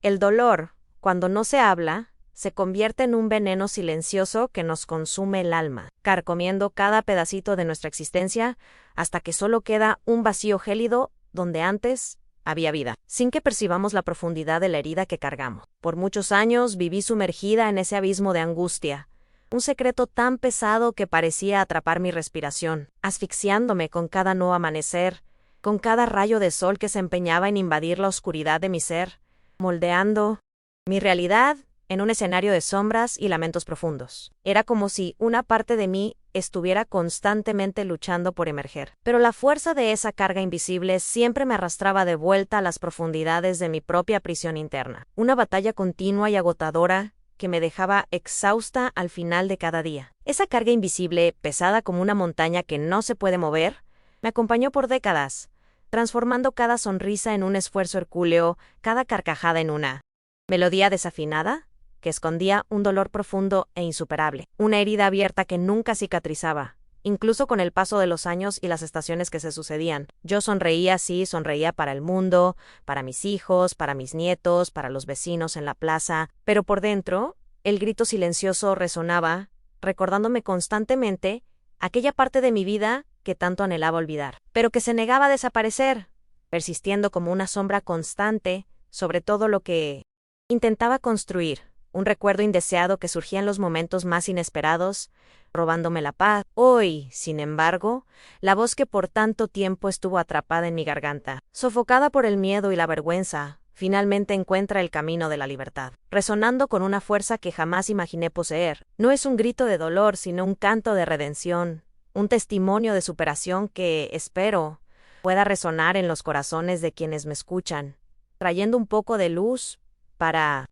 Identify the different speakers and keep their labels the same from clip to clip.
Speaker 1: El dolor, cuando no se habla, se convierte en un veneno silencioso que nos consume el alma, carcomiendo cada pedacito de nuestra existencia hasta que solo queda un vacío gélido donde antes había vida, sin que percibamos la profundidad de la herida que cargamos. Por muchos años viví sumergida en ese abismo de angustia, un secreto tan pesado que parecía atrapar mi respiración, asfixiándome con cada nuevo amanecer, con cada rayo de sol que se empeñaba en invadir la oscuridad de mi ser, moldeando mi realidad en un escenario de sombras y lamentos profundos. Era como si una parte de mí estuviera constantemente luchando por emerger. Pero la fuerza de esa carga invisible siempre me arrastraba de vuelta a las profundidades de mi propia prisión interna. Una batalla continua y agotadora que me dejaba exhausta al final de cada día. Esa carga invisible, pesada como una montaña que no se puede mover, me acompañó por décadas, transformando cada sonrisa en un esfuerzo hercúleo, cada carcajada en una melodía desafinada que escondía un dolor profundo e insuperable, una herida abierta que nunca cicatrizaba, incluso con el paso de los años y las estaciones que se sucedían. Yo sonreía, sí, sonreía para el mundo, para mis hijos, para mis nietos, para los vecinos en la plaza, pero por dentro, el grito silencioso resonaba, recordándome constantemente aquella parte de mi vida que tanto anhelaba olvidar, pero que se negaba a desaparecer, persistiendo como una sombra constante sobre todo lo que intentaba construir. Un recuerdo indeseado que surgía en los momentos más inesperados, robándome la paz. Hoy, sin embargo, la voz que por tanto tiempo estuvo atrapada en mi garganta, sofocada por el miedo y la vergüenza, finalmente encuentra el camino de la libertad, resonando con una fuerza que jamás imaginé poseer. No es un grito de dolor, sino un canto de redención, un testimonio de superación que, espero, pueda resonar en los corazones de quienes me escuchan, trayendo un poco de luz para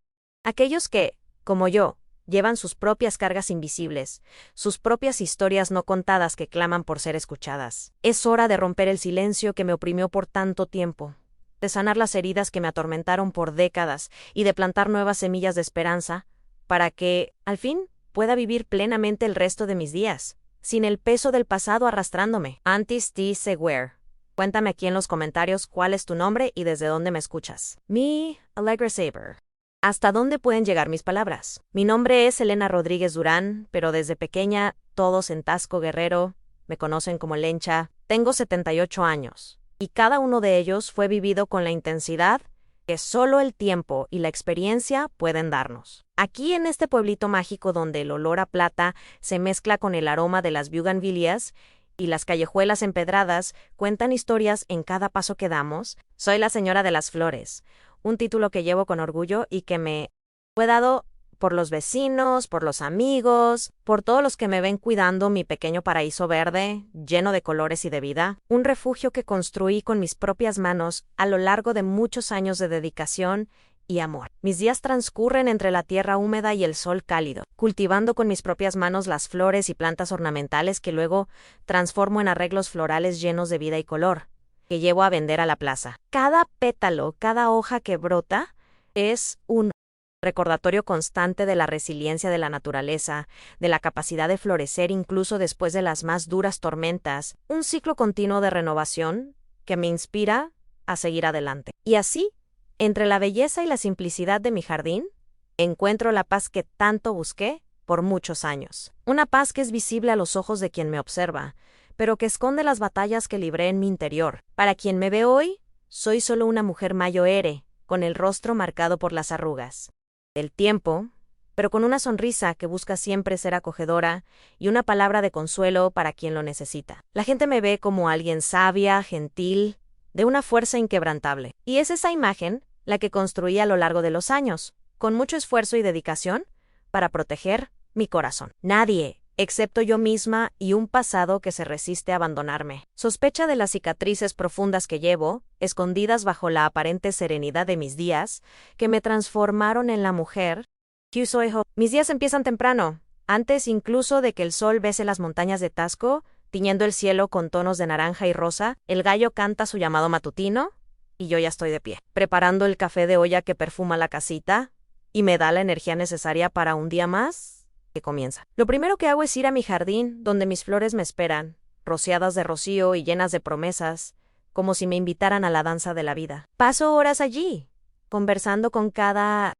Speaker 1: aquellos que, como yo, llevan sus propias cargas invisibles, sus propias historias no contadas que claman por ser escuchadas. Es hora de romper el silencio que me oprimió por tanto tiempo, de sanar las heridas que me atormentaron por décadas y de plantar nuevas semillas de esperanza para que, al fin, pueda vivir plenamente el resto de mis días, sin el peso del pasado arrastrándome. Antis T. Seguer. Cuéntame aquí en los comentarios cuál es tu nombre y desde dónde me escuchas. Mi Allegra Saber. ¿Hasta dónde pueden llegar mis palabras? Mi nombre es Elena Rodríguez Durán, pero desde pequeña, todos en Taxco Guerrero me conocen como Lencha. Tengo 78 años, y cada uno de ellos fue vivido con la intensidad que solo el tiempo y la experiencia pueden darnos. Aquí en este pueblito mágico donde el olor a plata se mezcla con el aroma de las buganvilias y las callejuelas empedradas cuentan historias en cada paso que damos, soy la señora de las flores, un título que llevo con orgullo y que me fue dado por los vecinos, por los amigos, por todos los que me ven cuidando mi pequeño paraíso verde, lleno de colores y de vida, un refugio que construí con mis propias manos a lo largo de muchos años de dedicación y amor. Mis días transcurren entre la tierra húmeda y el sol cálido, cultivando con mis propias manos las flores y plantas ornamentales que luego transformo en arreglos florales llenos de vida y color, que llevo a vender a la plaza. Cada pétalo, cada hoja que brota, es un recordatorio constante de la resiliencia de la naturaleza, de la capacidad de florecer incluso después de las más duras tormentas, un ciclo continuo de renovación que me inspira a seguir adelante. Y así, entre la belleza y la simplicidad de mi jardín, encuentro la paz que tanto busqué por muchos años. Una paz que es visible a los ojos de quien me observa, pero que esconde las batallas que libré en mi interior. Para quien me ve hoy, soy solo una mujer mayoere, con el rostro marcado por las arrugas del tiempo, pero con una sonrisa que busca siempre ser acogedora y una palabra de consuelo para quien lo necesita. La gente me ve como alguien sabia, gentil, de una fuerza inquebrantable. Y es esa imagen la que construí a lo largo de los años, con mucho esfuerzo y dedicación, para proteger mi corazón. Nadie, excepto yo misma y un pasado que se resiste a abandonarme, sospecha de las cicatrices profundas que llevo, escondidas bajo la aparente serenidad de mis días, que me transformaron en la mujer que soy hoy. Mis días empiezan temprano, antes incluso de que el sol bese las montañas de Taxco, tiñendo el cielo con tonos de naranja y rosa. El gallo canta su llamado matutino, y yo ya estoy de pie, preparando el café de olla que perfuma la casita, y me da la energía necesaria para un día más que comienza. Lo primero que hago es ir a mi jardín, donde mis flores me esperan, rociadas de rocío y llenas de promesas, como si me invitaran a la danza de la vida. Paso horas allí, conversando con cada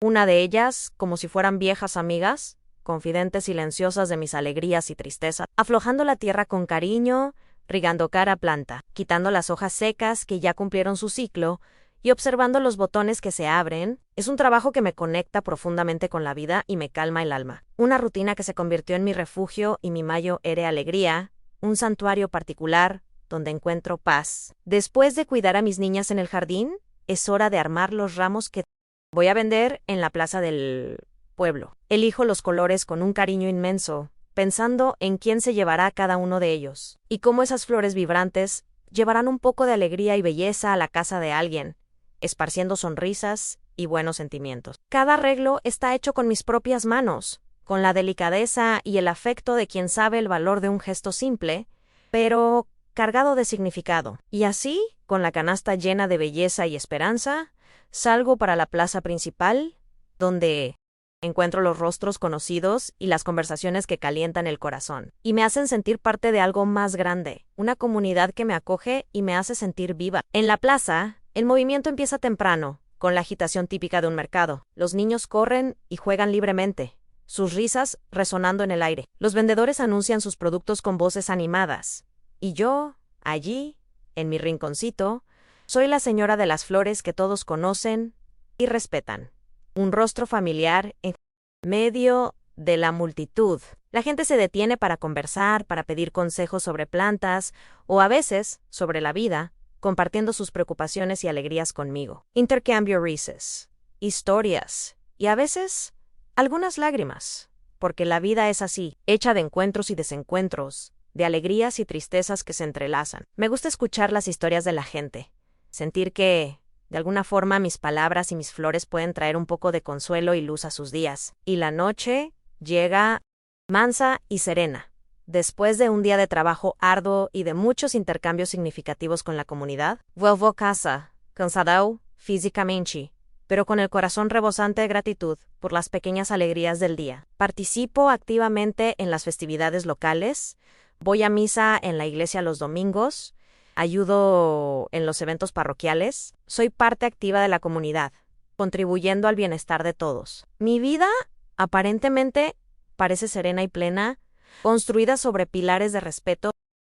Speaker 1: una de ellas como si fueran viejas amigas, confidentes silenciosas de mis alegrías y tristezas, aflojando la tierra con cariño, rigando cada planta, quitando las hojas secas que ya cumplieron su ciclo y observando los botones que se abren. Es un trabajo que me conecta profundamente con la vida y me calma el alma. Una rutina que se convirtió en mi refugio y mi mayo era alegría, un santuario particular donde encuentro paz. Después de cuidar a mis niñas en el jardín, es hora de armar los ramos que voy a vender en la plaza del pueblo. Elijo los colores con un cariño inmenso, pensando en quién se llevará cada uno de ellos, y cómo esas flores vibrantes llevarán un poco de alegría y belleza a la casa de alguien, esparciendo sonrisas y buenos sentimientos. Cada arreglo está hecho con mis propias manos, con la delicadeza y el afecto de quien sabe el valor de un gesto simple, pero cargado de significado. Y así, con la canasta llena de belleza y esperanza, salgo para la plaza principal, donde encuentro los rostros conocidos y las conversaciones que calientan el corazón, y me hacen sentir parte de algo más grande, una comunidad que me acoge y me hace sentir viva. En la plaza, el movimiento empieza temprano, con la agitación típica de un mercado. Los niños corren y juegan libremente, sus risas resonando en el aire. Los vendedores anuncian sus productos con voces animadas. Y yo, allí, en mi rinconcito, soy la señora de las flores que todos conocen y respetan. Un rostro familiar en medio de la multitud. La gente se detiene para conversar, para pedir consejos sobre plantas o a veces sobre la vida, compartiendo sus preocupaciones y alegrías conmigo. Intercambio risas, historias y a veces algunas lágrimas, porque la vida es así, hecha de encuentros y desencuentros, de alegrías y tristezas que se entrelazan. Me gusta escuchar las historias de la gente, sentir que, de alguna forma, mis palabras y mis flores pueden traer un poco de consuelo y luz a sus días. Y la noche llega mansa y serena. Después de un día de trabajo arduo y de muchos intercambios significativos con la comunidad, vuelvo a casa, cansado físicamente, pero con el corazón rebosante de gratitud por las pequeñas alegrías del día. Participo activamente en las festividades locales, voy a misa en la iglesia los domingos, ayudo en los eventos parroquiales, soy parte activa de la comunidad, contribuyendo al bienestar de todos. Mi vida, aparentemente, parece serena y plena, construida sobre pilares de respeto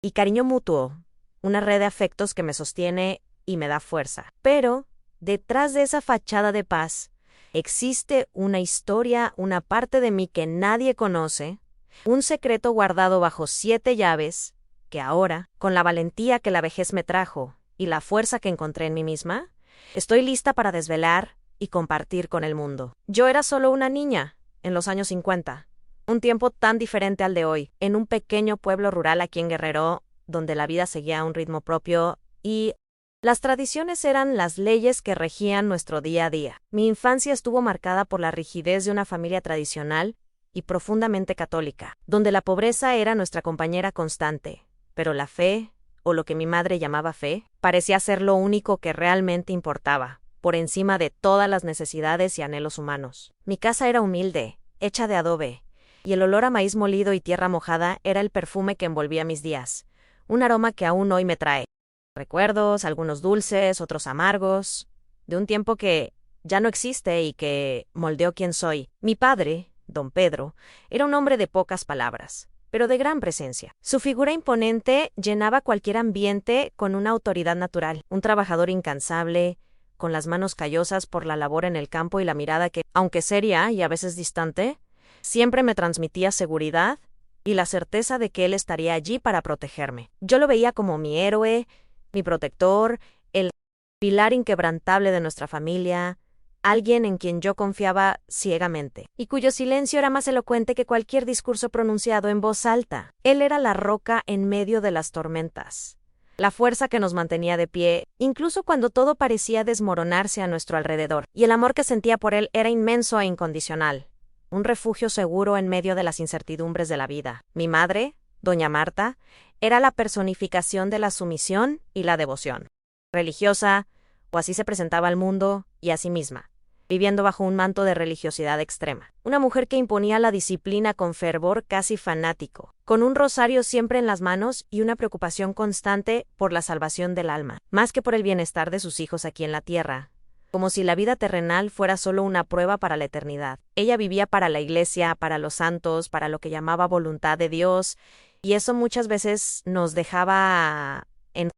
Speaker 1: y cariño mutuo, una red de afectos que me sostiene y me da fuerza. Pero, detrás de esa fachada de paz, existe una historia, una parte de mí que nadie conoce, un secreto guardado bajo 7 llaves, que ahora, con la valentía que la vejez me trajo y la fuerza que encontré en mí misma, estoy lista para desvelar y compartir con el mundo. Yo era solo una niña, en los años 50, un tiempo tan diferente al de hoy, en un pequeño pueblo rural aquí en Guerrero, donde la vida seguía a un ritmo propio y las tradiciones eran las leyes que regían nuestro día a día. Mi infancia estuvo marcada por la rigidez de una familia tradicional y profundamente católica, donde la pobreza era nuestra compañera constante, pero la fe, o lo que mi madre llamaba fe, parecía ser lo único que realmente importaba, por encima de todas las necesidades y anhelos humanos. Mi casa era humilde, hecha de adobe, y el olor a maíz molido y tierra mojada era el perfume que envolvía mis días, un aroma que aún hoy me trae recuerdos, algunos dulces, otros amargos, de un tiempo que ya no existe y que moldeó quién soy. Mi padre, don Pedro, era un hombre de pocas palabras, pero de gran presencia. Su figura imponente llenaba cualquier ambiente con una autoridad natural, un trabajador incansable, con las manos callosas por la labor en el campo y la mirada que, aunque seria y a veces distante, siempre me transmitía seguridad y la certeza de que él estaría allí para protegerme. Yo lo veía como mi héroe, mi protector, el pilar inquebrantable de nuestra familia, alguien en quien yo confiaba ciegamente, y cuyo silencio era más elocuente que cualquier discurso pronunciado en voz alta. Él era la roca en medio de las tormentas, la fuerza que nos mantenía de pie, incluso cuando todo parecía desmoronarse a nuestro alrededor, y el amor que sentía por él era inmenso e incondicional, un refugio seguro en medio de las incertidumbres de la vida. Mi madre, doña Marta, era la personificación de la sumisión y la devoción. Religiosa, o así se presentaba al mundo y a sí misma, viviendo bajo un manto de religiosidad extrema. Una mujer que imponía la disciplina con fervor casi fanático, con un rosario siempre en las manos y una preocupación constante por la salvación del alma, más que por el bienestar de sus hijos aquí en la tierra. como si la vida terrenal fuera solo una prueba para la eternidad. Ella vivía para la iglesia, para los santos, para lo que llamaba voluntad de Dios, y eso muchas veces nos dejaba en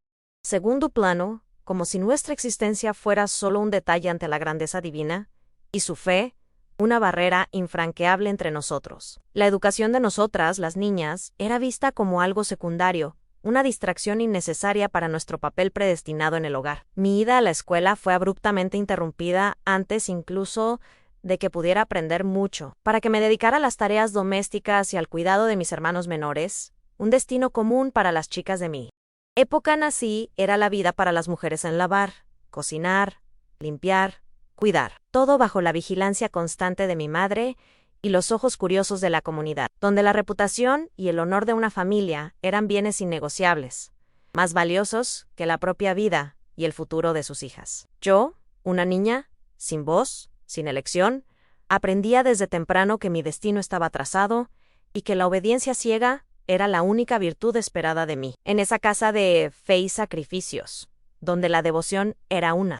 Speaker 1: segundo plano, como si nuestra existencia fuera solo un detalle ante la grandeza divina, y su fe, una barrera infranqueable entre nosotros. La educación de nosotras, las niñas, era vista como algo secundario, una distracción innecesaria para nuestro papel predestinado en el hogar. Mi ida a la escuela fue abruptamente interrumpida antes incluso de que pudiera aprender mucho, para que me dedicara a las tareas domésticas y al cuidado de mis hermanos menores, un destino común para las chicas de mi época nací era la vida para las mujeres en lavar, cocinar, limpiar, cuidar, todo bajo la vigilancia constante de mi madre y los ojos curiosos de la comunidad, donde la reputación y el honor de una familia eran bienes innegociables, más valiosos que la propia vida y el futuro de sus hijas. Yo, una niña, sin voz, sin elección, aprendía desde temprano que mi destino estaba trazado y que la obediencia ciega era la única virtud esperada de mí. En esa casa de fe y sacrificios, donde la devoción era una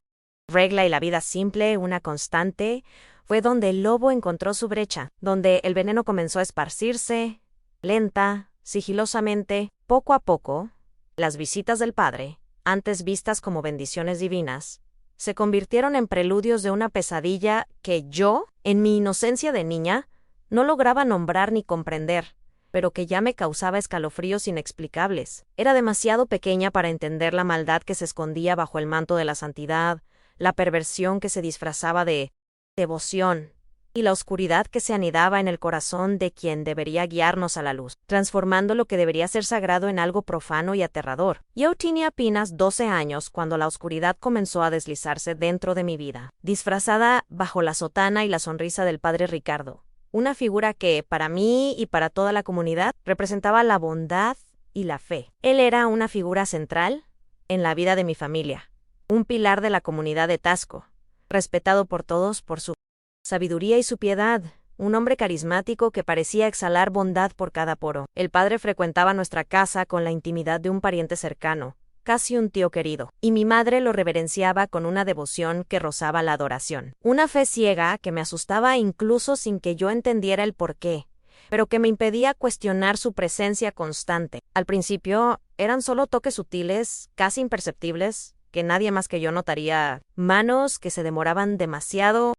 Speaker 1: regla y la vida simple, una constante, fue donde el lobo encontró su brecha, donde el veneno comenzó a esparcirse, lenta, sigilosamente, poco a poco. Las visitas del Padre, antes vistas como bendiciones divinas, se convirtieron en preludios de una pesadilla que yo, en mi inocencia de niña, no lograba nombrar ni comprender, pero que ya me causaba escalofríos inexplicables. Era demasiado pequeña para entender la maldad que se escondía bajo el manto de la santidad, la perversión que se disfrazaba de devoción, y la oscuridad que se anidaba en el corazón de quien debería guiarnos a la luz, transformando lo que debería ser sagrado en algo profano y aterrador. Yo tenía apenas 12 años cuando la oscuridad comenzó a deslizarse dentro de mi vida, disfrazada bajo la sotana y la sonrisa del padre Ricardo, una figura que, para mí y para toda la comunidad, representaba la bondad y la fe. Él era una figura central en la vida de mi familia, un pilar de la comunidad de Tasco, respetado por todos por su sabiduría y su piedad, un hombre carismático que parecía exhalar bondad por cada poro. El padre frecuentaba nuestra casa con la intimidad de un pariente cercano, casi un tío querido, y mi madre lo reverenciaba con una devoción que rozaba la adoración. Una fe ciega que me asustaba incluso sin que yo entendiera el porqué, pero que me impedía cuestionar su presencia constante. Al principio, eran solo toques sutiles, casi imperceptibles, que nadie más que yo notaría, manos que se demoraban demasiado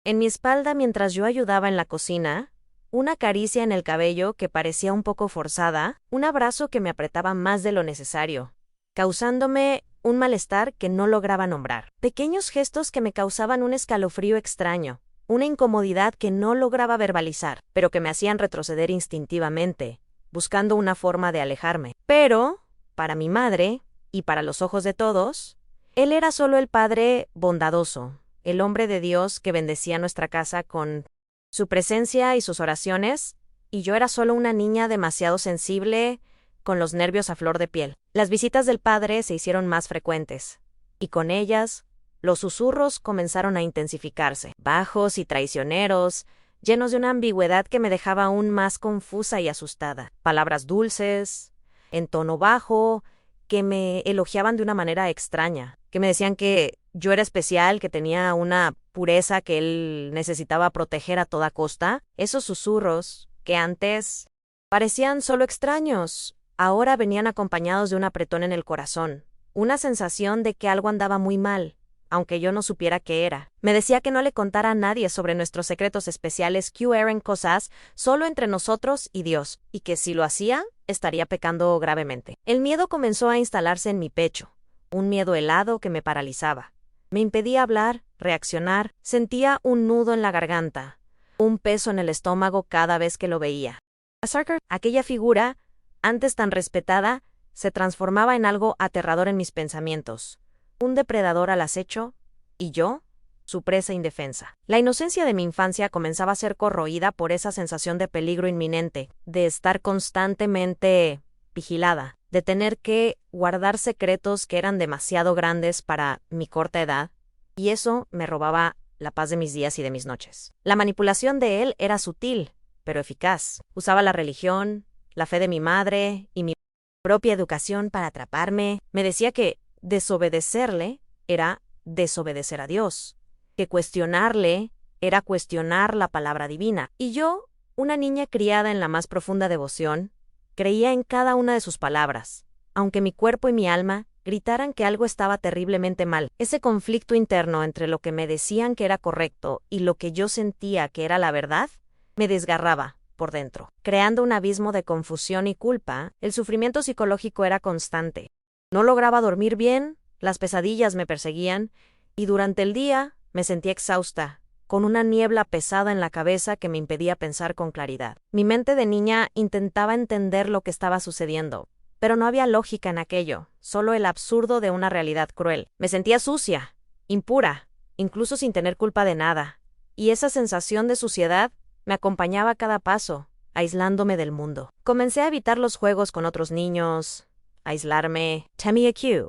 Speaker 1: en mi espalda mientras yo ayudaba en la cocina, una caricia en el cabello que parecía un poco forzada, un abrazo que me apretaba más de lo necesario, causándome un malestar que no lograba nombrar. Pequeños gestos que me causaban un escalofrío extraño, una incomodidad que no lograba verbalizar, pero que me hacían retroceder instintivamente, buscando una forma de alejarme. Pero, para mi madre, y para los ojos de todos, él era solo el padre bondadoso, el hombre de Dios que bendecía nuestra casa con su presencia y sus oraciones, y yo era solo una niña demasiado sensible, con los nervios a flor de piel. Las visitas del padre se hicieron más frecuentes, y con ellas, los susurros comenzaron a intensificarse, bajos y traicioneros, llenos de una ambigüedad que me dejaba aún más confusa y asustada. Palabras dulces, en tono bajo, que me elogiaban de una manera extraña, que me decían que yo era especial, que tenía una pureza que él necesitaba proteger a toda costa. Esos susurros, que antes parecían solo extraños, ahora venían acompañados de un apretón en el corazón, una sensación de que algo andaba muy mal, aunque yo no supiera qué era. Me decía que no le contara a nadie sobre nuestros secretos especiales que eran cosas solo entre nosotros y Dios, y que si lo hacía, estaría pecando gravemente. El miedo comenzó a instalarse en mi pecho, un miedo helado que me paralizaba. Me impedía hablar, reaccionar, sentía un nudo en la garganta, un peso en el estómago cada vez que lo veía. Sarkar, aquella figura, antes tan respetada, se transformaba en algo aterrador en mis pensamientos, un depredador al acecho, y yo, su presa indefensa. La inocencia de mi infancia comenzaba a ser corroída por esa sensación de peligro inminente, de estar constantemente vigilada, de tener que guardar secretos que eran demasiado grandes para mi corta edad, y eso me robaba la paz de mis días y de mis noches. La manipulación de él era sutil, pero eficaz. Usaba la religión, la fe de mi madre y mi propia educación para atraparme. Me decía que desobedecerle era desobedecer a Dios, que cuestionarle era cuestionar la palabra divina. Y yo, una niña criada en la más profunda devoción, creía en cada una de sus palabras, aunque mi cuerpo y mi alma gritaran que algo estaba terriblemente mal. Ese conflicto interno entre lo que me decían que era correcto y lo que yo sentía que era la verdad, me desgarraba por dentro, creando un abismo de confusión y culpa. El sufrimiento psicológico era constante. No lograba dormir bien, las pesadillas me perseguían, y durante el día me sentía exhausta, con una niebla pesada en la cabeza que me impedía pensar con claridad. Mi mente de niña intentaba entender lo que estaba sucediendo, pero no había lógica en aquello, solo el absurdo de una realidad cruel. Me sentía sucia, impura, incluso sin tener culpa de nada, y esa sensación de suciedad me acompañaba a cada paso, aislándome del mundo. Comencé a evitar los juegos con otros niños, a aislarme, temía que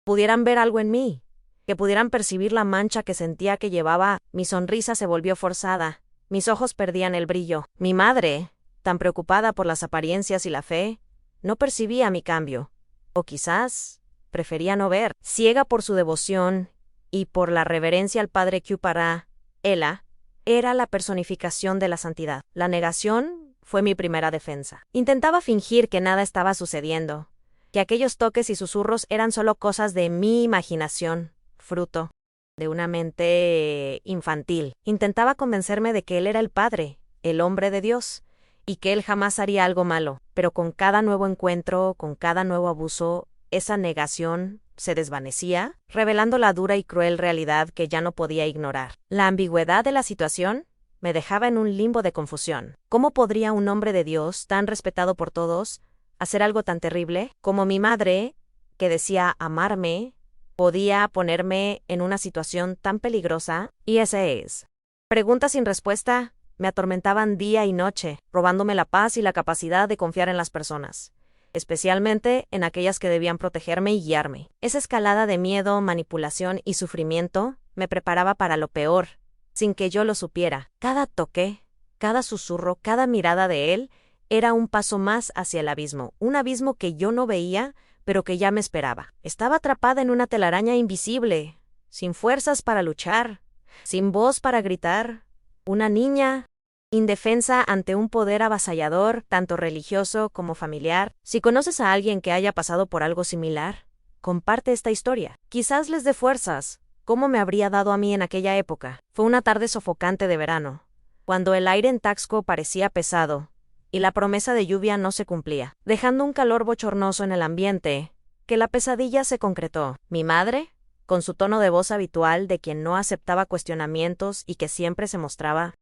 Speaker 1: pudieran ver algo en mí, que pudieran percibir la mancha que sentía que llevaba. Mi sonrisa se volvió forzada, mis ojos perdían el brillo. Mi madre, tan preocupada por las apariencias y la fe, no percibía mi cambio, o quizás prefería no ver. Ciega por su devoción y por la reverencia al Padre Q para ella, era la personificación de la santidad. La negación fue mi primera defensa. Intentaba fingir que nada estaba sucediendo, que aquellos toques y susurros eran solo cosas de mi imaginación, fruto de una mente infantil. Intentaba convencerme de que él era el Padre, el hombre de Dios, y que él jamás haría algo malo. Pero con cada nuevo encuentro, con cada nuevo abuso, esa negación se desvanecía, revelando la dura y cruel realidad que ya no podía ignorar. La ambigüedad de la situación me dejaba en un limbo de confusión. ¿Cómo podría un hombre de Dios, tan respetado por todos, hacer algo tan terrible? Como mi madre, que decía amarme, podía ponerme en una situación tan peligrosa. Y ese es. Preguntas sin respuesta me atormentaban día y noche, robándome la paz y la capacidad de confiar en las personas, especialmente en aquellas que debían protegerme y guiarme. Esa escalada de miedo, manipulación y sufrimiento me preparaba para lo peor, sin que yo lo supiera. Cada toque, cada susurro, cada mirada de él era un paso más hacia el abismo, un abismo que yo no veía, pero que ya me esperaba. Estaba atrapada en una telaraña invisible, sin fuerzas para luchar, sin voz para gritar, una niña indefensa ante un poder avasallador, tanto religioso como familiar. Si conoces a alguien que haya pasado por algo similar, comparte esta historia. Quizás les dé fuerzas, como me habría dado a mí en aquella época. Fue una tarde sofocante de verano, cuando el aire en Taxco parecía pesado, y la promesa de lluvia no se cumplía, dejando un calor bochornoso en el ambiente, que la pesadilla se concretó. Mi madre, con su tono de voz habitual de quien no aceptaba cuestionamientos y que siempre se mostraba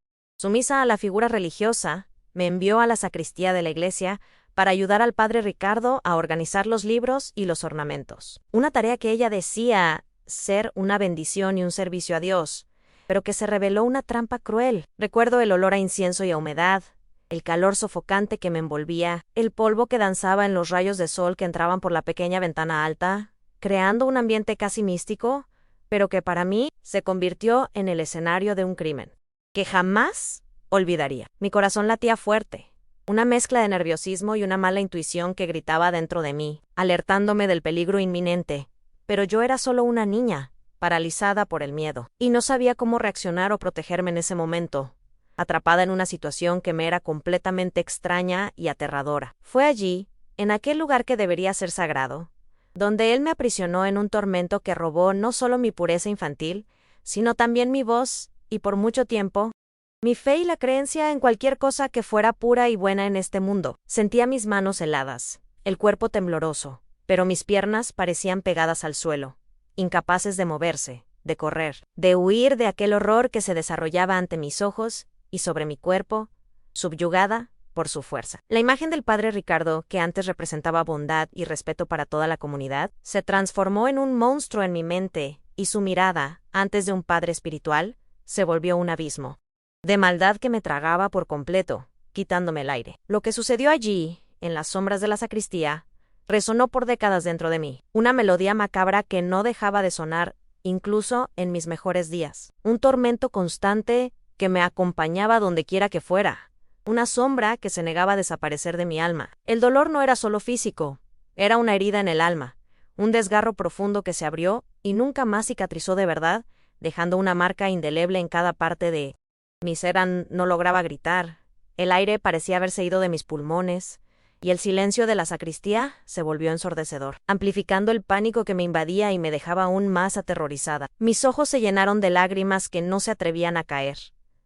Speaker 1: sumisa a la figura religiosa, me envió a la sacristía de la iglesia para ayudar al padre Ricardo a organizar los libros y los ornamentos. Una tarea que ella decía ser una bendición y un servicio a Dios, pero que se reveló una trampa cruel. Recuerdo el olor a incienso y a humedad, el calor sofocante que me envolvía, el polvo que danzaba en los rayos de sol que entraban por la pequeña ventana alta, creando un ambiente casi místico, pero que para mí se convirtió en el escenario de un crimen que jamás olvidaría. Mi corazón latía fuerte, una mezcla de nerviosismo y una mala intuición que gritaba dentro de mí, alertándome del peligro inminente. Pero yo era solo una niña, paralizada por el miedo, y no sabía cómo reaccionar o protegerme en ese momento, atrapada en una situación que me era completamente extraña y aterradora. Fue allí, en aquel lugar que debería ser sagrado, donde él me aprisionó en un tormento que robó no solo mi pureza infantil, sino también mi voz, y por mucho tiempo, mi fe y la creencia en cualquier cosa que fuera pura y buena en este mundo. Sentía mis manos heladas, el cuerpo tembloroso, pero mis piernas parecían pegadas al suelo, incapaces de moverse, de correr, de huir de aquel horror que se desarrollaba ante mis ojos y sobre mi cuerpo, subyugada por su fuerza. La imagen del padre Ricardo, que antes representaba bondad y respeto para toda la comunidad, se transformó en un monstruo en mi mente, y su mirada, antes de un padre espiritual, se volvió un abismo de maldad que me tragaba por completo, quitándome el aire. Lo que sucedió allí, en las sombras de la sacristía, resonó por décadas dentro de mí, una melodía macabra que no dejaba de sonar, incluso en mis mejores días. Un tormento constante que me acompañaba donde quiera que fuera, una sombra que se negaba a desaparecer de mi alma. El dolor no era solo físico, era una herida en el alma, un desgarro profundo que se abrió y nunca más cicatrizó de verdad, dejando una marca indeleble en cada parte de mi ser. No lograba gritar. El aire parecía haberse ido de mis pulmones, y el silencio de la sacristía se volvió ensordecedor, amplificando el pánico que me invadía y me dejaba aún más aterrorizada. Mis ojos se llenaron de lágrimas que no se atrevían a caer,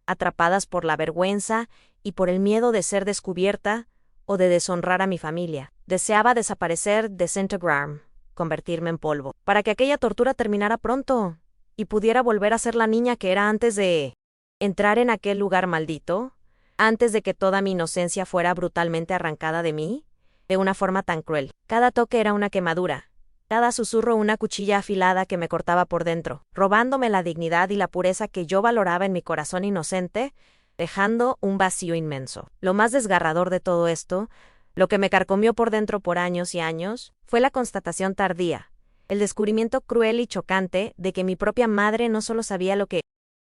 Speaker 1: atrapadas por la vergüenza y por el miedo de ser descubierta o de deshonrar a mi familia. Deseaba desaparecer, desintegrar, convertirme en polvo, para que aquella tortura terminara pronto y pudiera volver a ser la niña que era antes de entrar en aquel lugar maldito, antes de que toda mi inocencia fuera brutalmente arrancada de mí, de una forma tan cruel. Cada toque era una quemadura, cada susurro una cuchilla afilada que me cortaba por dentro, robándome la dignidad y la pureza que yo valoraba en mi corazón inocente, dejando un vacío inmenso. Lo más desgarrador de todo esto, lo que me carcomió por dentro por años y años, fue la constatación tardía, el descubrimiento cruel y chocante de que mi propia madre no solo sabía lo que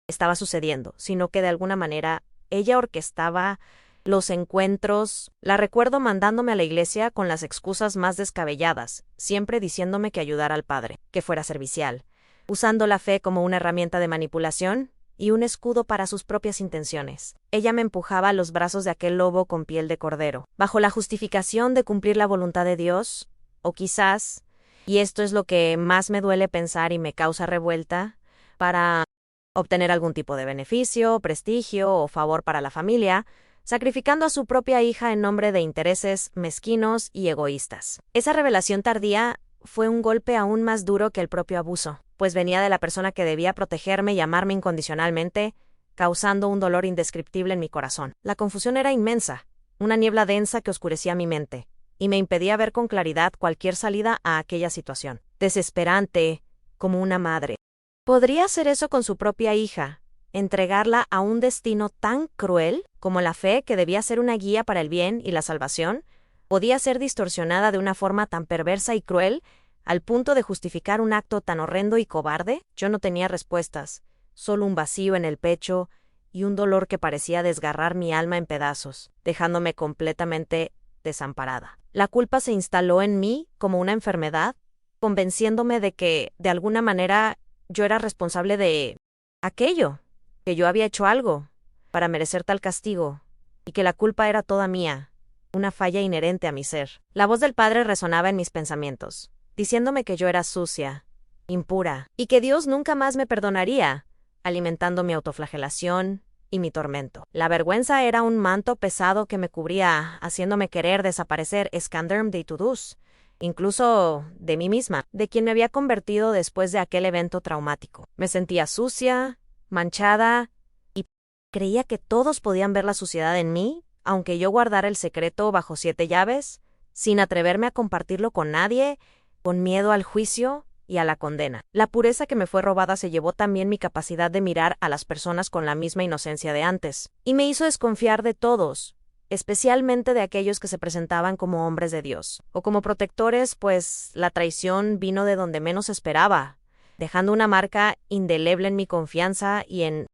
Speaker 1: estaba sucediendo, sino que de alguna manera ella orquestaba los encuentros. La recuerdo mandándome a la iglesia con las excusas más descabelladas, siempre diciéndome que ayudara al padre, que fuera servicial, usando la fe como una herramienta de manipulación y un escudo para sus propias intenciones. Ella me empujaba a los brazos de aquel lobo con piel de cordero, bajo la justificación de cumplir la voluntad de Dios, o quizás, y esto es lo que más me duele pensar y me causa revuelta, para obtener algún tipo de beneficio, prestigio o favor para la familia, sacrificando a su propia hija en nombre de intereses mezquinos y egoístas. Esa revelación tardía fue un golpe aún más duro que el propio abuso, pues venía de la persona que debía protegerme y amarme incondicionalmente, causando un dolor indescriptible en mi corazón. La confusión era inmensa, una niebla densa que oscurecía mi mente, y me impedía ver con claridad cualquier salida a aquella situación. Desesperante, como una madre ¿podría hacer eso con su propia hija? ¿Entregarla a un destino tan cruel como la fe, que debía ser una guía para el bien y la salvación? ¿Podía ser distorsionada de una forma tan perversa y cruel, al punto de justificar un acto tan horrendo y cobarde? Yo no tenía respuestas, solo un vacío en el pecho y un dolor que parecía desgarrar mi alma en pedazos, dejándome completamente desamparada. La culpa se instaló en mí como una enfermedad, convenciéndome de que, de alguna manera, yo era responsable de aquello, que yo había hecho algo para merecer tal castigo, y que la culpa era toda mía, una falla inherente a mi ser. La voz del padre resonaba en mis pensamientos, diciéndome que yo era sucia, impura, y que Dios nunca más me perdonaría, alimentando mi autoflagelación y mi tormento. La vergüenza era un manto pesado que me cubría, haciéndome querer desaparecer, esconderme de todos, incluso de mí misma, de quien me había convertido después de aquel evento traumático. Me sentía sucia, manchada, y creía que todos podían ver la suciedad en mí, aunque yo guardara el secreto bajo 7 llaves, sin atreverme a compartirlo con nadie, con miedo al juicio y a la condena. La pureza que me fue robada se llevó también mi capacidad de mirar a las personas con la misma inocencia de antes, y me hizo desconfiar de todos, especialmente de aquellos que se presentaban como hombres de Dios, o como protectores, pues la traición vino de donde menos esperaba, dejando una marca indeleble en mi confianza y en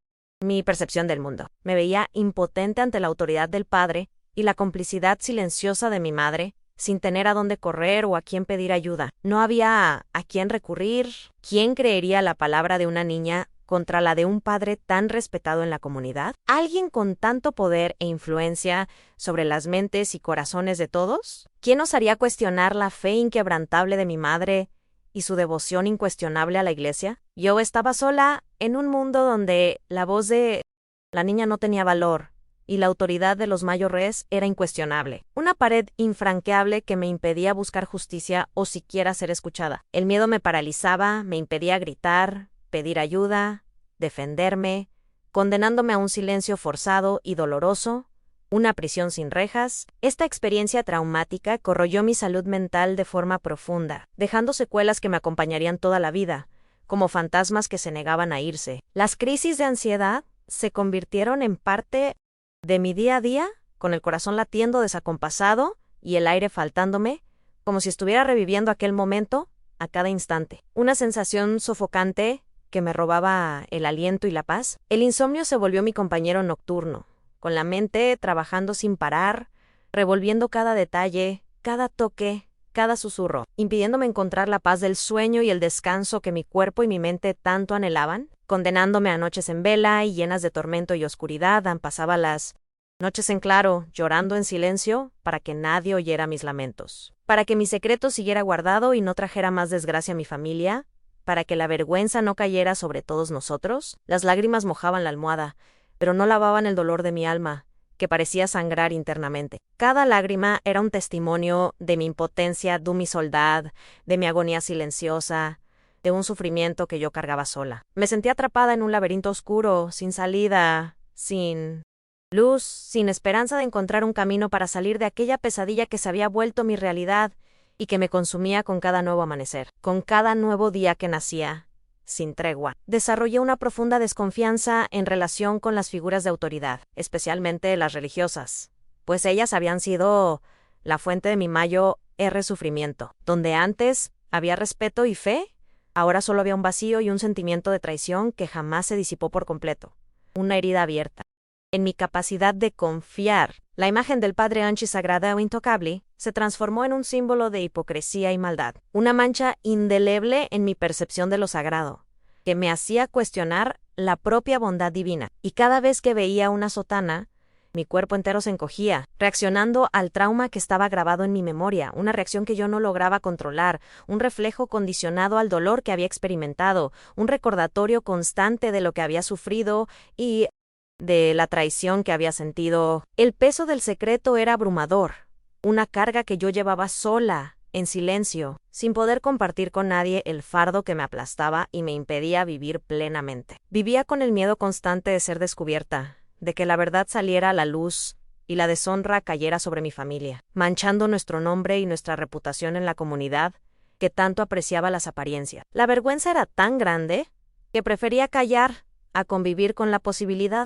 Speaker 1: mi percepción del mundo. Me veía impotente ante la autoridad del padre y la complicidad silenciosa de mi madre, sin tener a dónde correr o a quién pedir ayuda. No había a quién recurrir. ¿Quién creería la palabra de una niña contra la de un padre tan respetado en la comunidad? ¿Alguien con tanto poder e influencia sobre las mentes y corazones de todos? ¿Quién osaría cuestionar la fe inquebrantable de mi madre y su devoción incuestionable a la iglesia? Yo estaba sola en un mundo donde la voz de la niña no tenía valor y la autoridad de los mayores era incuestionable. Una pared infranqueable que me impedía buscar justicia o siquiera ser escuchada. El miedo me paralizaba, me impedía gritar, pedir ayuda, defenderme, condenándome a un silencio forzado y doloroso, una prisión sin rejas. Esta experiencia traumática corroyó mi salud mental de forma profunda, dejando secuelas que me acompañarían toda la vida, como fantasmas que se negaban a irse. Las crisis de ansiedad se convirtieron en parte de mi día a día, con el corazón latiendo desacompasado y el aire faltándome, como si estuviera reviviendo aquel momento a cada instante. Una sensación sofocante que me robaba el aliento y la paz. El insomnio se volvió mi compañero nocturno, con la mente trabajando sin parar, revolviendo cada detalle, cada toque, cada susurro, impidiéndome encontrar la paz del sueño y el descanso que mi cuerpo y mi mente tanto anhelaban. condenándome a noches en vela y llenas de tormento y oscuridad. Pasaba las noches en claro, llorando en silencio, para que nadie oyera mis lamentos, para que mi secreto siguiera guardado y no trajera más desgracia a mi familia, para que la vergüenza no cayera sobre todos nosotros. Las lágrimas mojaban la almohada, pero no lavaban el dolor de mi alma, que parecía sangrar internamente. Cada lágrima era un testimonio de mi impotencia, de mi soledad, de mi agonía silenciosa, de un sufrimiento que yo cargaba sola. Me sentía atrapada en un laberinto oscuro, sin salida, sin luz, sin esperanza de encontrar un camino para salir de aquella pesadilla que se había vuelto mi realidad y que me consumía con cada nuevo amanecer, con cada nuevo día que nacía, sin tregua. Desarrollé una profunda desconfianza en relación con las figuras de autoridad, especialmente las religiosas, pues ellas habían sido la fuente de mi mayor sufrimiento. Donde antes había respeto y fe, ahora solo había un vacío y un sentimiento de traición que jamás se disipó por completo. Una herida abierta. En mi capacidad de confiar, la imagen del Padre Anchi sagrada o intocable se transformó en un símbolo de hipocresía y maldad, una mancha indeleble en mi percepción de lo sagrado, que me hacía cuestionar la propia bondad divina. Y cada vez que veía una sotana, mi cuerpo entero se encogía, reaccionando al trauma que estaba grabado en mi memoria, una reacción que yo no lograba controlar, un reflejo condicionado al dolor que había experimentado, un recordatorio constante de lo que había sufrido y de la traición que había sentido. El peso del secreto era abrumador, una carga que yo llevaba sola, en silencio, sin poder compartir con nadie el fardo que me aplastaba y me impedía vivir plenamente. Vivía con el miedo constante de ser descubierta, de que la verdad saliera a la luz y la deshonra cayera sobre mi familia, manchando nuestro nombre y nuestra reputación en la comunidad, que tanto apreciaba las apariencias. La vergüenza era tan grande que prefería callar a convivir con la posibilidad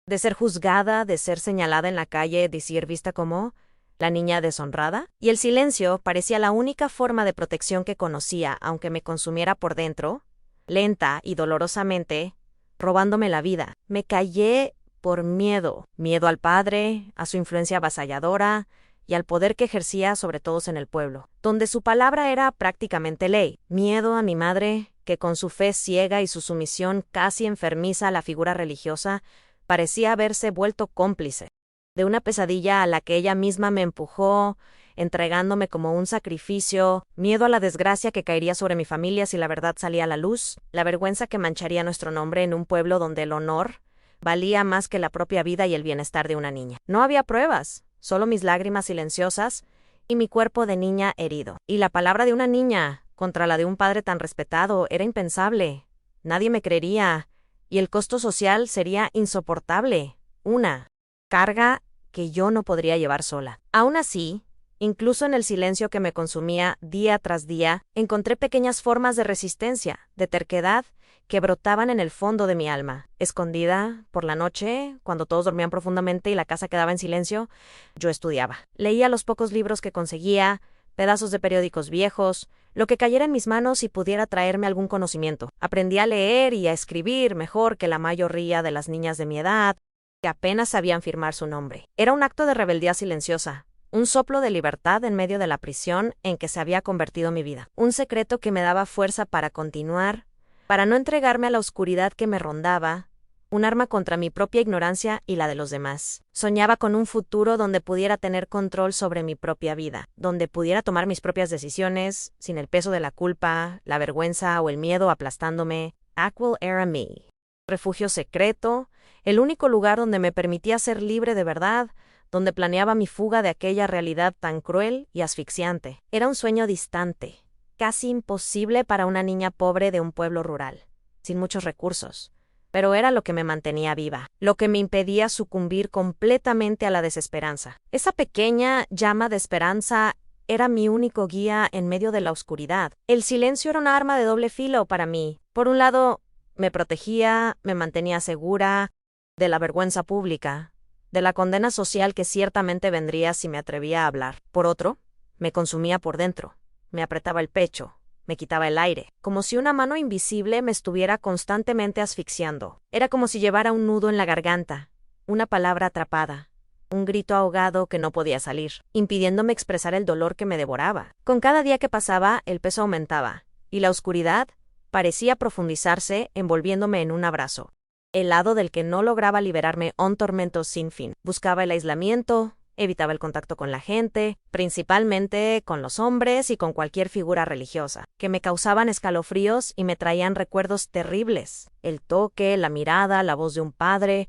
Speaker 1: de ser juzgada, de ser señalada en la calle, de ser vista como la niña deshonrada. Y el silencio parecía la única forma de protección que conocía, aunque me consumiera por dentro, lenta y dolorosamente, robándome la vida. Me callé por miedo al padre, a su influencia avasalladora y al poder que ejercía sobre todos en el pueblo, donde su palabra era prácticamente ley. Miedo a mi madre, que con su fe ciega y su sumisión casi enfermiza a la figura religiosa, parecía haberse vuelto cómplice de una pesadilla a la que ella misma me empujó, entregándome como un sacrificio. Miedo a la desgracia que caería sobre mi familia si la verdad salía a la luz, la vergüenza que mancharía nuestro nombre en un pueblo donde el honor valía más que la propia vida y el bienestar de una niña. No había pruebas, solo mis lágrimas silenciosas y mi cuerpo de niña herido. Y la palabra de una niña contra la de un padre tan respetado era impensable. Nadie me creería, y el costo social sería insoportable. Una carga que yo no podría llevar sola. Aún así, incluso en el silencio que me consumía día tras día, encontré pequeñas formas de resistencia, de terquedad, que brotaban en el fondo de mi alma. Escondida, por la noche, cuando todos dormían profundamente y la casa quedaba en silencio, yo estudiaba. Leía los pocos libros que conseguía, pedazos de periódicos viejos, lo que cayera en mis manos y pudiera traerme algún conocimiento. Aprendí a leer y a escribir mejor que la mayoría de las niñas de mi edad, que apenas sabían firmar su nombre. Era un acto de rebeldía silenciosa, un soplo de libertad en medio de la prisión en que se había convertido mi vida. Un secreto que me daba fuerza para continuar, para no entregarme a la oscuridad que me rondaba, un arma contra mi propia ignorancia y la de los demás. Soñaba con un futuro donde pudiera tener control sobre mi propia vida, donde pudiera tomar mis propias decisiones, sin el peso de la culpa, la vergüenza o el miedo aplastándome. Aquel era mi refugio secreto, el único lugar donde me permitía ser libre de verdad, donde planeaba mi fuga de aquella realidad tan cruel y asfixiante. Era un sueño distante, casi imposible para una niña pobre de un pueblo rural, sin muchos recursos, pero era lo que me mantenía viva, lo que me impedía sucumbir completamente a la desesperanza. Esa pequeña llama de esperanza era mi único guía en medio de la oscuridad. El silencio era un arma de doble filo para mí. Por un lado, me protegía, me mantenía segura de la vergüenza pública, de la condena social que ciertamente vendría si me atrevía a hablar. Por otro, me consumía por dentro, me apretaba el pecho, me quitaba el aire, como si una mano invisible me estuviera constantemente asfixiando. Era como si llevara un nudo en la garganta, una palabra atrapada, un grito ahogado que no podía salir, impidiéndome expresar el dolor que me devoraba. Con cada día que pasaba, el peso aumentaba, y la oscuridad, parecía profundizarse, envolviéndome en un abrazo helado del que no lograba liberarme, un tormento sin fin. Buscaba el aislamiento, evitaba el contacto con la gente, principalmente con los hombres y con cualquier figura religiosa, que me causaban escalofríos y me traían recuerdos terribles. El toque, la mirada, la voz de un padre,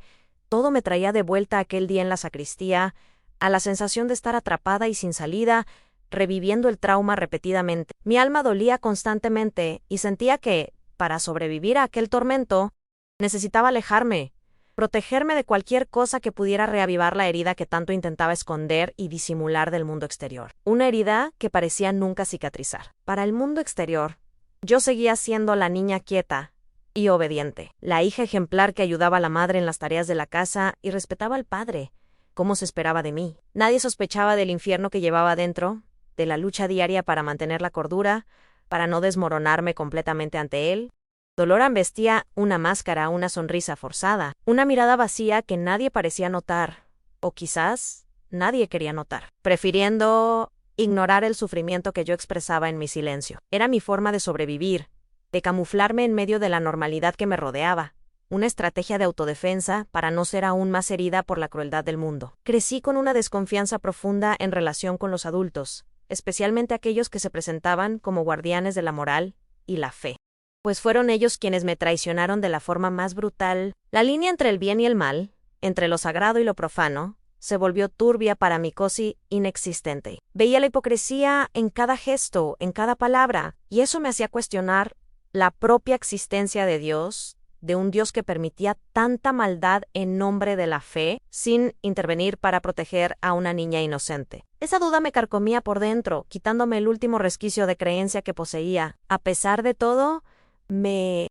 Speaker 1: todo me traía de vuelta aquel día en la sacristía, a la sensación de estar atrapada y sin salida, reviviendo el trauma repetidamente. Mi alma dolía constantemente y sentía que, para sobrevivir a aquel tormento, necesitaba alejarme, protegerme de cualquier cosa que pudiera reavivar la herida que tanto intentaba esconder y disimular del mundo exterior. Una herida que parecía nunca cicatrizar. Para el mundo exterior, yo seguía siendo la niña quieta y obediente, la hija ejemplar que ayudaba a la madre en las tareas de la casa y respetaba al padre, como se esperaba de mí. Nadie sospechaba del infierno que llevaba dentro, de la lucha diaria para mantener la cordura, para no desmoronarme completamente ante él. Doloran vestía una máscara, una sonrisa forzada, una mirada vacía que nadie parecía notar, o quizás nadie quería notar, prefiriendo ignorar el sufrimiento que yo expresaba en mi silencio. Era mi forma de sobrevivir, de camuflarme en medio de la normalidad que me rodeaba, una estrategia de autodefensa para no ser aún más herida por la crueldad del mundo. Crecí con una desconfianza profunda en relación con los adultos, especialmente aquellos que se presentaban como guardianes de la moral y la fe, pues fueron ellos quienes me traicionaron de la forma más brutal. La línea entre el bien y el mal, entre lo sagrado y lo profano, se volvió turbia para mí, casi inexistente. Veía la hipocresía en cada gesto, en cada palabra, y eso me hacía cuestionar la propia existencia de Dios, de un Dios que permitía tanta maldad en nombre de la fe, sin intervenir para proteger a una niña inocente. Esa duda me carcomía por dentro, quitándome el último resquicio de creencia que poseía. A pesar de todo, me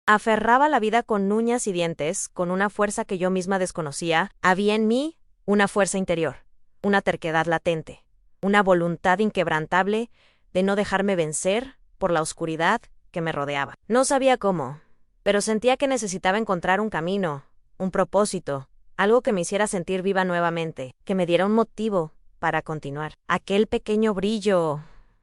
Speaker 1: aferraba a la vida con uñas y dientes, con una fuerza que yo misma desconocía. Había en mí una fuerza interior, una terquedad latente, una voluntad inquebrantable de no dejarme vencer por la oscuridad que me rodeaba. No sabía cómo, pero sentía que necesitaba encontrar un camino, un propósito, algo que me hiciera sentir viva nuevamente, que me diera un motivo para continuar. Aquel pequeño brillo,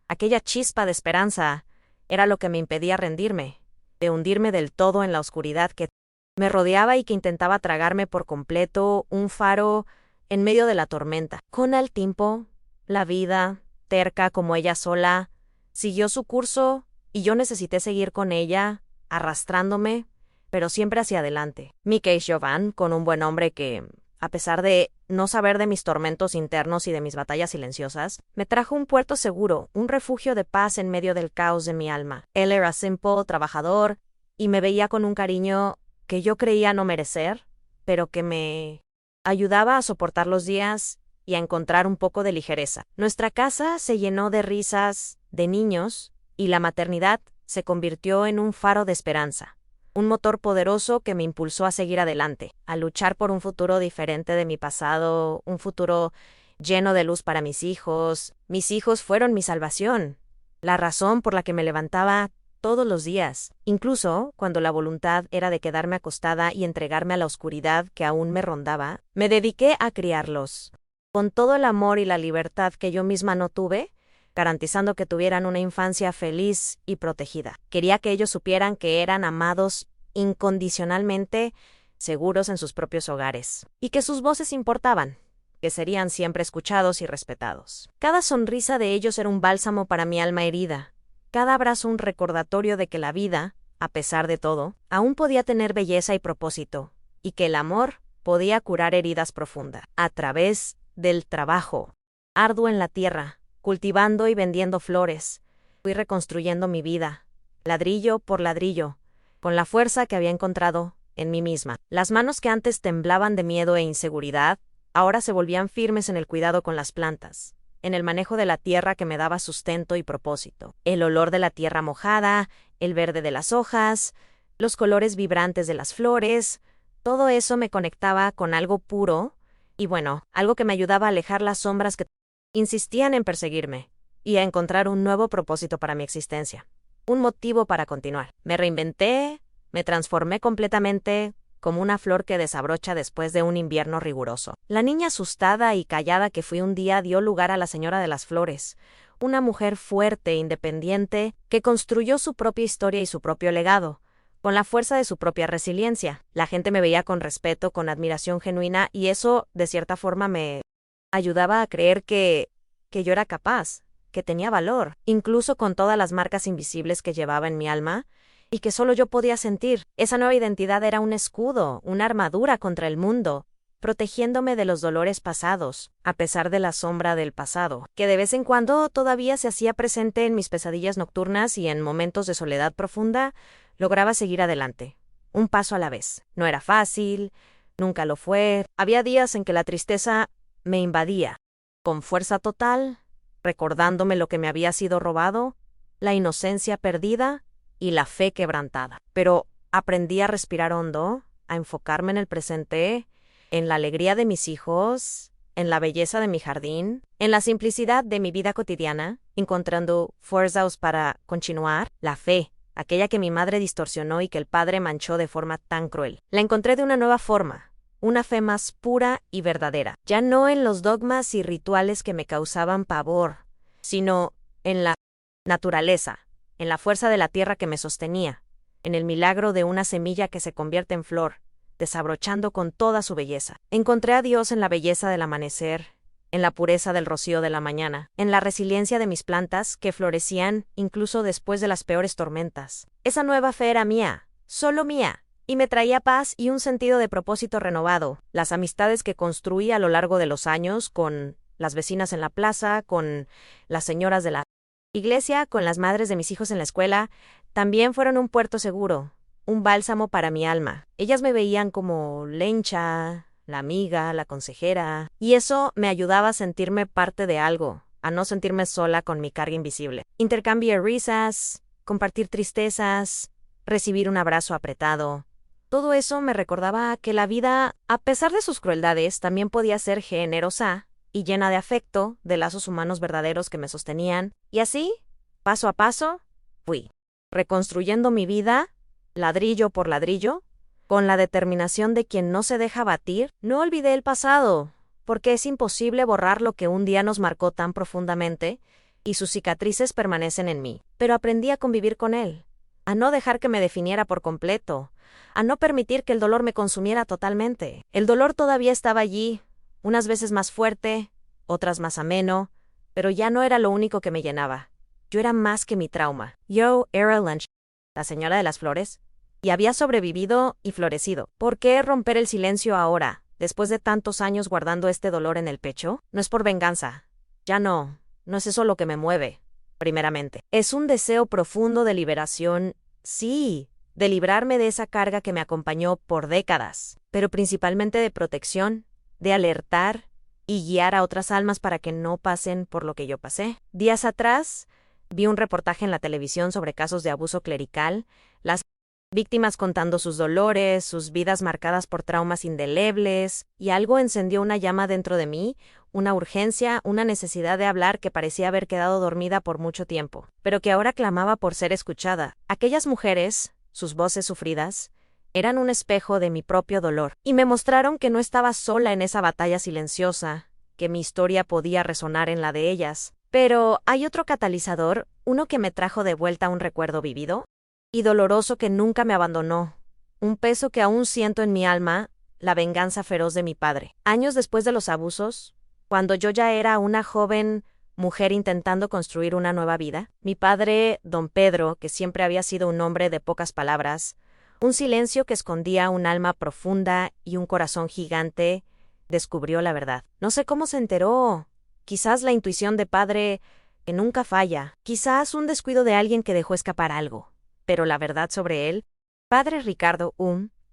Speaker 1: aquella chispa de esperanza, era lo que me impedía rendirme, de hundirme del todo en la oscuridad que me rodeaba y que intentaba tragarme por completo, un faro en medio de la tormenta. Con el tiempo, la vida, terca como ella sola, siguió su curso y yo necesité seguir con ella, arrastrándome, pero siempre hacia adelante. Mickey Jovan, con un buen hombre que, a pesar de no saber de mis tormentos internos y de mis batallas silenciosas, me trajo un puerto seguro, un refugio de paz en medio del caos de mi alma. Él era simple, trabajador, y me veía con un cariño que yo creía no merecer, pero que me ayudaba a soportar los días y a encontrar un poco de ligereza. Nuestra casa se llenó de risas, de niños, y la maternidad se convirtió en un faro de esperanza, un motor poderoso que me impulsó a seguir adelante, a luchar por un futuro diferente de mi pasado, un futuro lleno de luz para mis hijos. Mis hijos fueron mi salvación, la razón por la que me levantaba todos los días, incluso cuando la voluntad era de quedarme acostada y entregarme a la oscuridad que aún me rondaba. Me dediqué a criarlos, con todo el amor y la libertad que yo misma no tuve, garantizando que tuvieran una infancia feliz y protegida. Quería que ellos supieran que eran amados incondicionalmente, seguros en sus propios hogares, y que sus voces importaban, que serían siempre escuchados y respetados. Cada sonrisa de ellos era un bálsamo para mi alma herida, cada abrazo un recordatorio de que la vida, a pesar de todo, aún podía tener belleza y propósito, y que el amor podía curar heridas profundas. A través del trabajo arduo en la tierra, cultivando y vendiendo flores, fui reconstruyendo mi vida, ladrillo por ladrillo, con la fuerza que había encontrado en mí misma. Las manos que antes temblaban de miedo e inseguridad, ahora se volvían firmes en el cuidado con las plantas, en el manejo de la tierra que me daba sustento y propósito. El olor de la tierra mojada, el verde de las hojas, los colores vibrantes de las flores, todo eso me conectaba con algo puro y bueno, algo que me ayudaba a alejar las sombras que insistían en perseguirme, y a encontrar un nuevo propósito para mi existencia, un motivo para continuar. Me reinventé, me transformé completamente, como una flor que desabrocha después de un invierno riguroso. La niña asustada y callada que fui un día dio lugar a la señora de las flores, una mujer fuerte e independiente que construyó su propia historia y su propio legado, con la fuerza de su propia resiliencia. La gente me veía con respeto, con admiración genuina, y eso, de cierta forma, me ayudaba a creer que yo era capaz, que tenía valor, incluso con todas las marcas invisibles que llevaba en mi alma, y que solo yo podía sentir. Esa nueva identidad era un escudo, una armadura contra el mundo, protegiéndome de los dolores pasados, a pesar de la sombra del pasado, que de vez en cuando todavía se hacía presente en mis pesadillas nocturnas y en momentos de soledad profunda, lograba seguir adelante, un paso a la vez. No era fácil, nunca lo fue. Había días en que la tristeza me invadía, con fuerza total, recordándome lo que me había sido robado, la inocencia perdida y la fe quebrantada. Pero aprendí a respirar hondo, a enfocarme en el presente, en la alegría de mis hijos, en la belleza de mi jardín, en la simplicidad de mi vida cotidiana, encontrando fuerzas para continuar. La fe, aquella que mi madre distorsionó y que el padre manchó de forma tan cruel, la encontré de una nueva forma, una fe más pura y verdadera, ya no en los dogmas y rituales que me causaban pavor, sino en la naturaleza, en la fuerza de la tierra que me sostenía, en el milagro de una semilla que se convierte en flor, desabrochando con toda su belleza. Encontré a Dios en la belleza del amanecer, en la pureza del rocío de la mañana, en la resiliencia de mis plantas que florecían incluso después de las peores tormentas. Esa nueva fe era mía, solo mía, y me traía paz y un sentido de propósito renovado. Las amistades que construí a lo largo de los años con las vecinas en la plaza, con las señoras de la iglesia, con las madres de mis hijos en la escuela, también fueron un puerto seguro, un bálsamo para mi alma. Ellas me veían como Lencha, la amiga, la consejera, y eso me ayudaba a sentirme parte de algo, a no sentirme sola con mi carga invisible. Intercambiar risas, compartir tristezas, recibir un abrazo apretado. Todo eso me recordaba que la vida, a pesar de sus crueldades, también podía ser generosa y llena de afecto, de lazos humanos verdaderos que me sostenían, y así, paso a paso, fui reconstruyendo mi vida, ladrillo por ladrillo, con la determinación de quien no se deja batir. No olvidé el pasado, porque es imposible borrar lo que un día nos marcó tan profundamente, y sus cicatrices permanecen en mí. Pero aprendí a convivir con él, a no dejar que me definiera por completo, a no permitir que el dolor me consumiera totalmente. El dolor todavía estaba allí, unas veces más fuerte, otras más ameno, pero ya no era lo único que me llenaba. Yo era más que mi trauma. Yo era Lunch, la señora de las flores, y había sobrevivido y florecido. ¿Por qué romper el silencio ahora, después de tantos años guardando este dolor en el pecho? No es por venganza. Ya no es eso lo que me mueve, primeramente. Es un deseo profundo de liberación, sí, de librarme de esa carga que me acompañó por décadas, pero principalmente de protección, de alertar y guiar a otras almas para que no pasen por lo que yo pasé. Días atrás, vi un reportaje en la televisión sobre casos de abuso clerical, las víctimas contando sus dolores, sus vidas marcadas por traumas indelebles, y algo encendió una llama dentro de mí, una urgencia, una necesidad de hablar que parecía haber quedado dormida por mucho tiempo, pero que ahora clamaba por ser escuchada. Aquellas mujeres, sus voces sufridas, eran un espejo de mi propio dolor, y me mostraron que no estaba sola en esa batalla silenciosa, que mi historia podía resonar en la de ellas. Pero hay otro catalizador, uno que me trajo de vuelta un recuerdo vivido y doloroso que nunca me abandonó, un peso que aún siento en mi alma, la venganza feroz de mi padre. Años después de los abusos, cuando yo ya era una joven mujer intentando construir una nueva vida, mi padre, don Pedro, que siempre había sido un hombre de pocas palabras, un silencio que escondía un alma profunda y un corazón gigante, descubrió la verdad. No sé cómo se enteró. Quizás la intuición de padre que nunca falla, quizás un descuido de alguien que dejó escapar algo. Pero la verdad sobre él, padre Ricardo,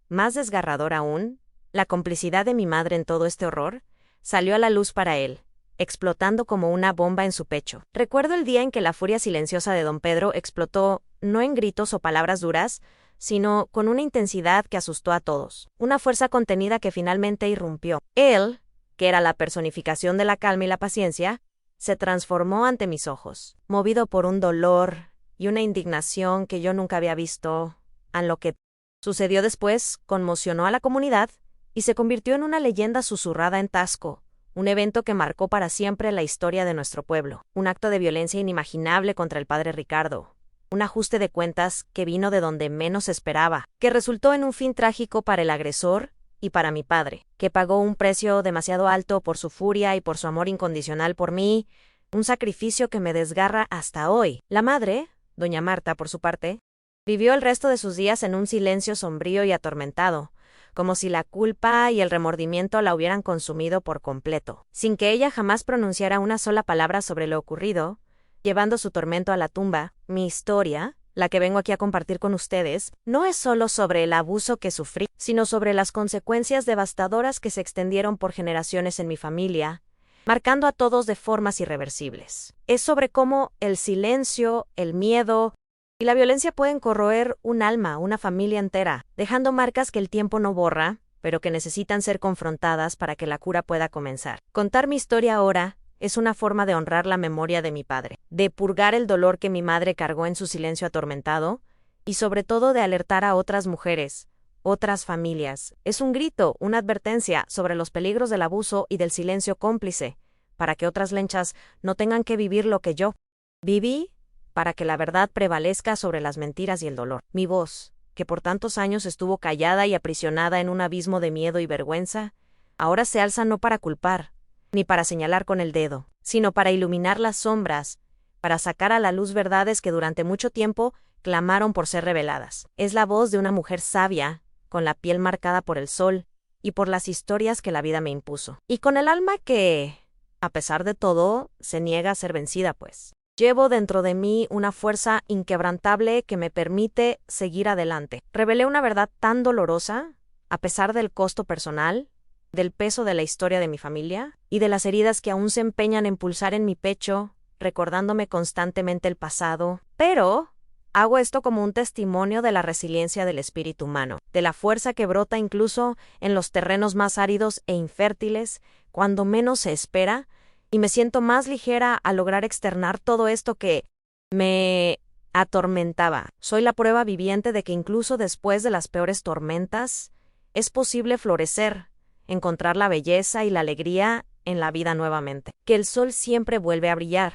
Speaker 1: más desgarrador aún, la complicidad de mi madre en todo este horror, salió a la luz para él, explotando como una bomba en su pecho. Recuerdo el día en que la furia silenciosa de don Pedro explotó, no en gritos o palabras duras, sino con una intensidad que asustó a todos, una fuerza contenida que finalmente irrumpió. Él, que era la personificación de la calma y la paciencia, se transformó ante mis ojos, movido por un dolor y una indignación que yo nunca había visto. A lo que sucedió después conmocionó a la comunidad y se convirtió en una leyenda susurrada en Tasco, un evento que marcó para siempre la historia de nuestro pueblo, un acto de violencia inimaginable contra el padre Ricardo, un ajuste de cuentas que vino de donde menos esperaba, que resultó en un fin trágico para el agresor y para mi padre, que pagó un precio demasiado alto por su furia y por su amor incondicional por mí, un sacrificio que me desgarra hasta hoy. La madre, doña Marta, por su parte, vivió el resto de sus días en un silencio sombrío y atormentado, como si la culpa y el remordimiento la hubieran consumido por completo, sin que ella jamás pronunciara una sola palabra sobre lo ocurrido, llevando su tormento a la tumba. Mi historia, la que vengo aquí a compartir con ustedes, no es solo sobre el abuso que sufrí, sino sobre las consecuencias devastadoras que se extendieron por generaciones en mi familia, marcando a todos de formas irreversibles. Es sobre cómo el silencio, el miedo y la violencia pueden corroer un alma, una familia entera, dejando marcas que el tiempo no borra, pero que necesitan ser confrontadas para que la cura pueda comenzar. Contar mi historia ahora es una forma de honrar la memoria de mi padre, de purgar el dolor que mi madre cargó en su silencio atormentado, y sobre todo de alertar a otras mujeres, otras familias. Es un grito, una advertencia sobre los peligros del abuso y del silencio cómplice, para que otras lenchas no tengan que vivir lo que yo viví, para que la verdad prevalezca sobre las mentiras y el dolor. Mi voz, que por tantos años estuvo callada y aprisionada en un abismo de miedo y vergüenza, ahora se alza no para culpar, ni para señalar con el dedo, sino para iluminar las sombras, para sacar a la luz verdades que durante mucho tiempo clamaron por ser reveladas. Es la voz de una mujer sabia, con la piel marcada por el sol y por las historias que la vida me impuso. Y con el alma que, a pesar de todo, se niega a ser vencida, pues. Llevo dentro de mí una fuerza inquebrantable que me permite seguir adelante. Revelé una verdad tan dolorosa, a pesar del costo personal, del peso de la historia de mi familia y de las heridas que aún se empeñan en pulsar en mi pecho, recordándome constantemente el pasado. Pero hago esto como un testimonio de la resiliencia del espíritu humano, de la fuerza que brota incluso en los terrenos más áridos e infértiles, cuando menos se espera, y me siento más ligera al lograr externar todo esto que me atormentaba. Soy la prueba viviente de que incluso después de las peores tormentas, es posible florecer, encontrar la belleza y la alegría en la vida nuevamente. Que el sol siempre vuelve a brillar,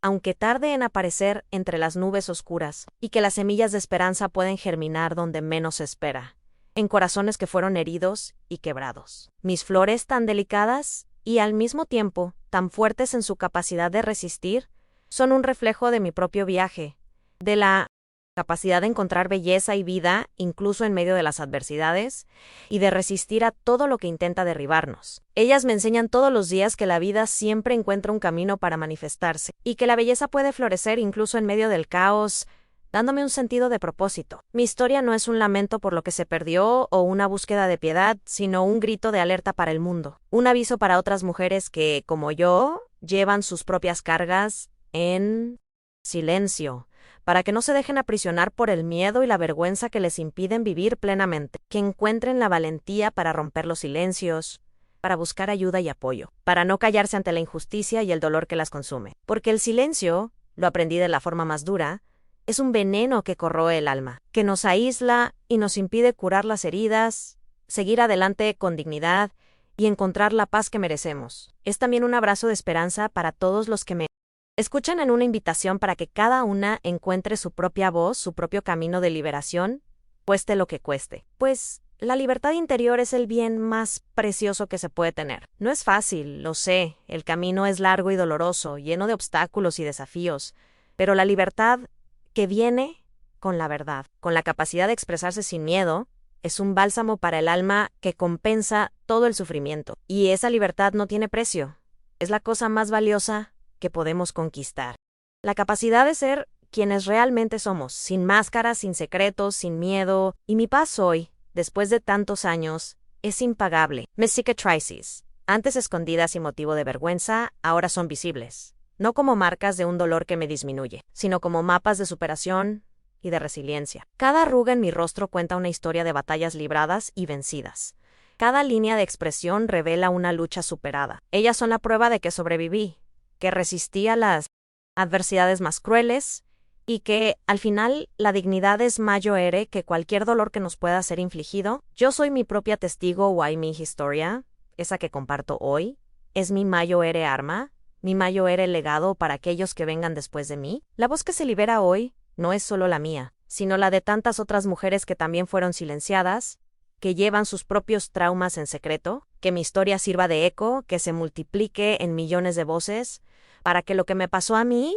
Speaker 1: aunque tarde en aparecer entre las nubes oscuras, y que las semillas de esperanza pueden germinar donde menos se espera, en corazones que fueron heridos y quebrados. Mis flores tan delicadas y al mismo tiempo tan fuertes en su capacidad de resistir, son un reflejo de mi propio viaje, de la capacidad de encontrar belleza y vida incluso en medio de las adversidades, y de resistir a todo lo que intenta derribarnos. Ellas me enseñan todos los días que la vida siempre encuentra un camino para manifestarse, y que la belleza puede florecer incluso en medio del caos, dándome un sentido de propósito. Mi historia no es un lamento por lo que se perdió o una búsqueda de piedad, sino un grito de alerta para el mundo. Un aviso para otras mujeres que, como yo, llevan sus propias cargas en silencio, para que no se dejen aprisionar por el miedo y la vergüenza que les impiden vivir plenamente, que encuentren la valentía para romper los silencios, para buscar ayuda y apoyo, para no callarse ante la injusticia y el dolor que las consume. Porque el silencio, lo aprendí de la forma más dura, es un veneno que corroe el alma, que nos aísla y nos impide curar las heridas, seguir adelante con dignidad y encontrar la paz que merecemos. Es también un abrazo de esperanza para todos los que me escuchan, en una invitación para que cada una encuentre su propia voz, su propio camino de liberación, cueste lo que cueste. Pues la libertad interior es el bien más precioso que se puede tener. No es fácil, lo sé, el camino es largo y doloroso, lleno de obstáculos y desafíos, pero la libertad que viene con la verdad, con la capacidad de expresarse sin miedo, es un bálsamo para el alma que compensa todo el sufrimiento. Y esa libertad no tiene precio. Es la cosa más valiosa que podemos conquistar. La capacidad de ser quienes realmente somos, sin máscaras, sin secretos, sin miedo. Y mi paz hoy, después de tantos años, es impagable. Mis cicatrices, antes escondidas y motivo de vergüenza, ahora son visibles. No como marcas de un dolor que me disminuye, sino como mapas de superación y de resiliencia. Cada arruga en mi rostro cuenta una historia de batallas libradas y vencidas. Cada línea de expresión revela una lucha superada. Ellas son la prueba de que sobreviví, que resistí a las adversidades más crueles y que, al final, la dignidad es mayor que cualquier dolor que nos pueda ser infligido. Yo soy mi propia testigo, why mi historia, esa que comparto hoy, ¿Es mi mayor arma? ¿Mi mayor legado para aquellos que vengan después de mí? La voz que se libera hoy no es solo la mía, sino la de tantas otras mujeres que también fueron silenciadas, que llevan sus propios traumas en secreto, que mi historia sirva de eco, que se multiplique en millones de voces, para que lo que me pasó a mí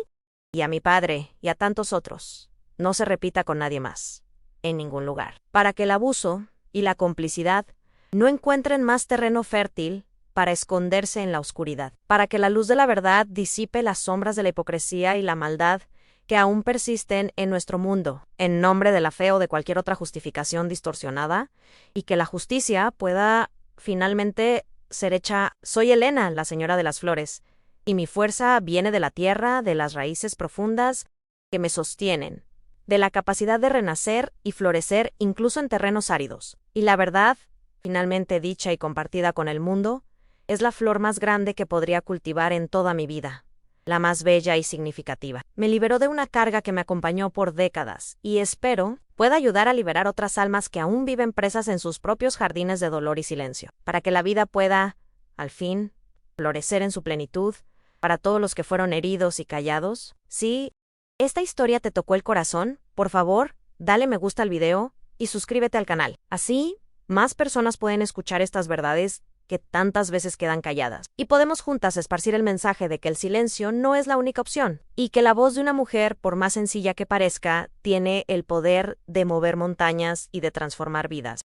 Speaker 1: y a mi padre y a tantos otros no se repita con nadie más, en ningún lugar. Para que el abuso y la complicidad no encuentren más terreno fértil para esconderse en la oscuridad. Para que la luz de la verdad disipe las sombras de la hipocresía y la maldad que aún persisten en nuestro mundo, en nombre de la fe o de cualquier otra justificación distorsionada, y que la justicia pueda finalmente ser hecha. Soy Elena, la señora de las flores, y mi fuerza viene de la tierra, de las raíces profundas que me sostienen, de la capacidad de renacer y florecer incluso en terrenos áridos. Y la verdad, finalmente dicha y compartida con el mundo, es la flor más grande que podría cultivar en toda mi vida, la más bella y significativa. Me liberó de una carga que me acompañó por décadas, y espero pueda ayudar a liberar otras almas que aún viven presas en sus propios jardines de dolor y silencio, para que la vida pueda, al fin, florecer en su plenitud, para todos los que fueron heridos y callados. Si esta historia te tocó el corazón, por favor, dale me gusta al video y suscríbete al canal. Así, más personas pueden escuchar estas verdades que tantas veces quedan calladas. Y podemos juntas esparcir el mensaje de que el silencio no es la única opción, y que la voz de una mujer, por más sencilla que parezca, tiene el poder de mover montañas y de transformar vidas.